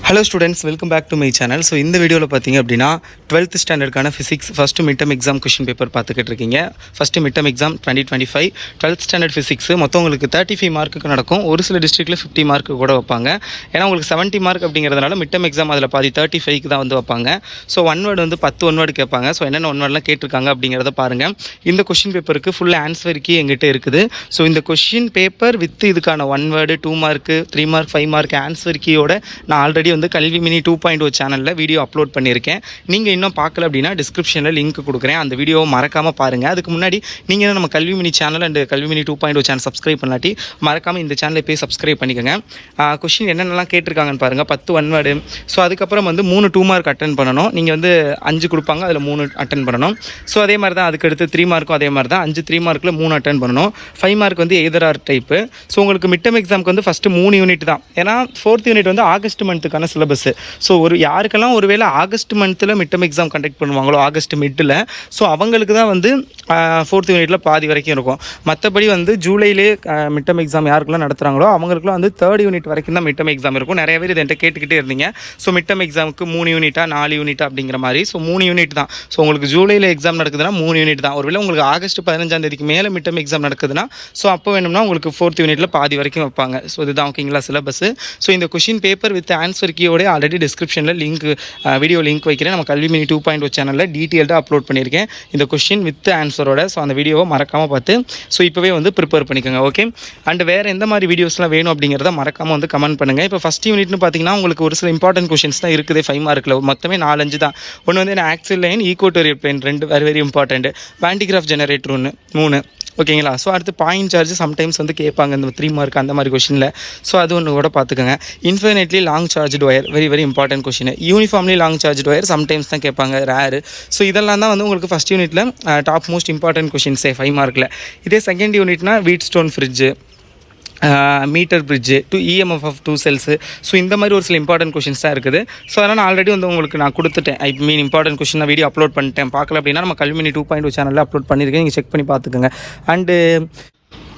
Hello students, welcome back to my channel. So இந்த வீடியோவில் பார்த்தீங்க அப்படின்னா 12th ஸ்டாண்டர்டுக்கான physics first midterm exam question paper பார்த்துக்கிட்டு இருக்கீங்க. First midterm exam 2025 12th standard physics மொத்தம் உங்களுக்கு 35 மார்க்குக்கு நடக்கும். ஒரு சில டிஸ்ட்ரிக்டில் 50 மார்க்கு கூட வைப்பாங்க. ஏன்னா உங்களுக்கு 70 மார்க் அப்படிங்கிறதுனால மிட்டம் எக்ஸாம் அதில் பாதி 35க்கு தான் வந்து வைப்பாங்க. ஸோ ஒன் வேர்டு வந்து 10 ஒன் வேர்டு கேட்பாங்க. ஸோ என்னென்ன ஒன் வேர்டெலாம் கேட்டிருக்காங்க அப்படிங்கிறத பாருங்கள். இந்த கொஷின் பேப்பருக்கு ஃபுல் ஆன்சர் கீ எங்கிட்ட இருக்குது. ஸோ இந்த கொஷின் பேப்பர் வித் இதுக்கான one word 2 mark 3 mark 5 mark answer கீயோட நான் ஆல்ரெடி வந்து கல்வி மினி 2.0 சேனலில் வீடியோ அப்லோட் பண்ணியிருக்கேன். நீங்கள் இன்னும் பார்க்கல அப்படின்னா டிஸ்கிரிப்ஷனில் லிங்க் கொடுக்குறேன். அந்த வீடியோவை மறக்காமல் பாருங்கள். அதுக்கு முன்னாடி நீங்கள் நம்ம கல்வி மினி சேனல் அண்ட் கல்வி மினி 2.0 சேனல் சப்ஸ்கிரைப் பண்ணாட்டி மறக்காமல் இந்த சேனலை போய் சப்ஸ்கிரைப் பண்ணிக்கோங்க. கொஷின் என்னென்னலாம் கேட்டிருக்காங்கன்னு பாருங்கள். 10 ஒன் வேர்டு. ஸோ அதுக்கப்புறம் வந்து 3 2 மார்க் அட்டன் பண்ணணும். நீங்கள் வந்து 5 கொடுப்பாங்க, அதில் 3 அட்டன் பண்ணணும். ஸோ அதே மாதிரி தான் அதுக்கடுத்து 3 மார்க்கும் அதே மாதிரி தான் 5 3 மார்க்கில் 3 அட்டன் பண்ணணும். 5 மார்க் வந்து எய்தர் ஆர் டைப்பு. ஸோ உங்களுக்கு மிட்டம் எக்ஸாமுக்கு வந்து ஃபஸ்ட்டு 3 யூனிட் தான். ஏன்னா 4th யூனிட் வந்து ஆகஸ்ட் மந்த்துக்கான சிலபஸ். ஸோ யாருக்கெல்லாம் ஒருவேளை ஆகஸ்ட் மந்த்தில் மிட்டம் எக்ஸாம் கண்டக்ட் பண்ணுவாங்களோ ஆகஸ்ட் மிட்டில், ஸோ அவங்களுக்கு தான் வந்து 4th யூனிட்டில் பாதி வரைக்கும் இருக்கும். மற்றபடி வந்து ஜூலையிலே மிட்டம் எக்ஸாம் யாருக்கெல்லாம் நடத்துகிறாங்களோ அவங்களுக்குலாம் வந்து 3rd யூனிட் வரைக்கும் தான் மிட்டம் எக்ஸாம் இருக்கும். நிறைய பேர் இதை என்கிட்ட கேட்டுக்கிட்டே இருந்தீங்க. ஸோ மிட்டம் எக்ஸாமுக்கு 3 யூனிட்டா 4 யூனிட்டா அப்படிங்கிற மாதிரி. ஸோ 3 யூனிட் தான். ஸோ உங்களுக்கு ஜூலையில் எக்ஸாம் நடக்குதுன்னா 3 யூனிட் தான். ஒருவேளை உங்களுக்கு ஆகஸ்ட் 15ஆம் தேதிக்கு மேலே மிட்டம் எக்ஸாம் நடக்குதுன்னா ஸோ அப்போ வேணும்னா உங்களுக்கு 4th யூனிட்டில் பாதி வரைக்கும் வைப்பாங்க. ஸோ இதுதான் ஓகேங்களா சிலபஸ். ஸோ இந்த கொஷின் பேப்பர் வித் ஆன்சர் கீயோட ஆல்ரெடி டிஸ்கிரிப்ஷனில் லிங்க் வீடியோ லிங்க் வைக்கிறேன். நம்ம கல்வி மினி 2.0 சேனலில் டீட்டெயில்டாக அப்லோட் பண்ணியிருக்கேன் இந்த கொஷின் வித் ஆன்சரோட. ஸோ அந்த வீடியோவை மறக்காமல் பார்த்து ஸோ இப்போவே வந்து ப்ரிப்பேர் பண்ணிக்கோங்க. ஓகே. அண்ட் வேறு எந்த மாதிரி வீடியோஸ்லாம் வேணும் அப்படிங்கிறத மறக்காமல் வந்து கமெண்ட் பண்ணுங்கள். இப்போ ஃபஸ்ட் யூனிட்னு பார்த்தீங்கன்னா உங்களுக்கு ஒரு சில இம்பார்ட்டன்ட் கொஷின்ஸ் தான் இருக்குது 5 மார்க்கில். மொத்தமே 4-5 தான். ஒன்று வந்து axial line, equatorial plane 2 very important. Van de Graaff generator 1 3 ஓகேங்களா. ஸோ அடுத்து பாயிண்ட் சார்ஜ் சம்டைம்ஸ் வந்து கேட்பாங்க இந்த 3 மார்க் அந்த மாதிரி கொஷினில். ஸோ அது ஒன்று கூட பார்த்துக்கோங்க. Infinitely long charge wire very important question. Uniformly long charge wire sometimes தான் கேட்பாங்க, ரேரு. ஸோ இதெல்லாம் தான் வந்து உங்களுக்கு ஃபஸ்ட் யூனிட்டில் டாப் மோஸ்ட் இம்பார்ட்டன்ட் கொஷின்ஸே 5 மார்க்கில். இதே செகண்ட் யூனிட்னா Wheatstone bridge, meter bridge, EMF of 2 cells. So இந்த மாதிரி ஒரு சில இம்பார்ட்டன்ட் கொஷின்ஸ் தான் இருக்குது. ஸோ அதனால் ஆல்ரெடி வந்து உங்களுக்கு நான் கொடுத்துட்டேன். இம்பார்ட்டன்ட் கொஷின் நான் வீடியோ அப்லோட் பண்ணிட்டேன். பார்க்கல அப்படின்னா நம்ம கல்வி மினி 2.0 சேனலில் அப்லோட் பண்ணியிருக்கேன். நீங்கள் செக் பண்ணி பார்த்துக்கோங்க. அண்டு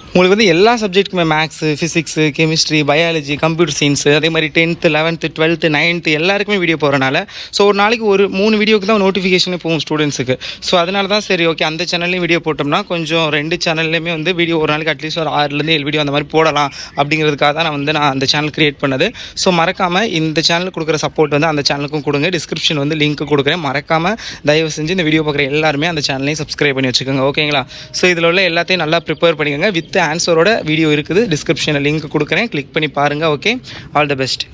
உங்களுக்கு வந்து எல்லா சப்ஜெக்ட்டுக்குமே maths, physics, chemistry, biology, computer science, அதே மாதிரி 10th 11th 12th 9th எல்லாருக்குமே வீடியோ போகிறனால ஸோ ஒரு நாளைக்கு ஒரு 3 வீடியோக்கு தான் நோட்டிஃபிகேஷனே போகும் ஸ்டூடெண்ட்ஸுக்கு. ஸோ அதனால தான் சரி ஓகே அந்த சேனல்லையும் வீடியோ போட்டோம்னா கொஞ்சம் 2 சேனல்லையுமே வந்து வீடியோ ஒரு நாளைக்கு அட்லீஸ்ட் ஒரு 6லேருந்து 7 வீடியோ அந்த மாதிரி போடலாம் அப்படிங்கிறதுக்காக தான் நான் அந்த சேனல் க்ரியேட் பண்ணது. ஸோ மறக்காமல் இந்த சேனலுக்கு கொடுக்குற சப்போர்ட் வந்து அந்த சேனலுக்கும் கொடுங்க. டிஸ்கிரிப்ஷன் வந்து லிங்க் கொடுக்குறேன். மறக்காமல் தயவு செஞ்சு இந்த வீடியோ பார்க்குற எல்லாருமே அந்த சேனலையும் சப்ஸ்கிரைப் பண்ணி வச்சுக்கோங்க. ஓகேங்களா. ஸோ இதில் உள்ள எல்லாத்தையும் நல்லா ப்ரிப்பேர் பண்ணிக்கோங்க. வித் ஆன்சரோட வீடியோ இருக்குது. டிஸ்கிரிப்ஷனில் லிங்க் கொடுக்குறேன். கிளிக் பண்ணி பாருங்கள். ஓகே. All the best.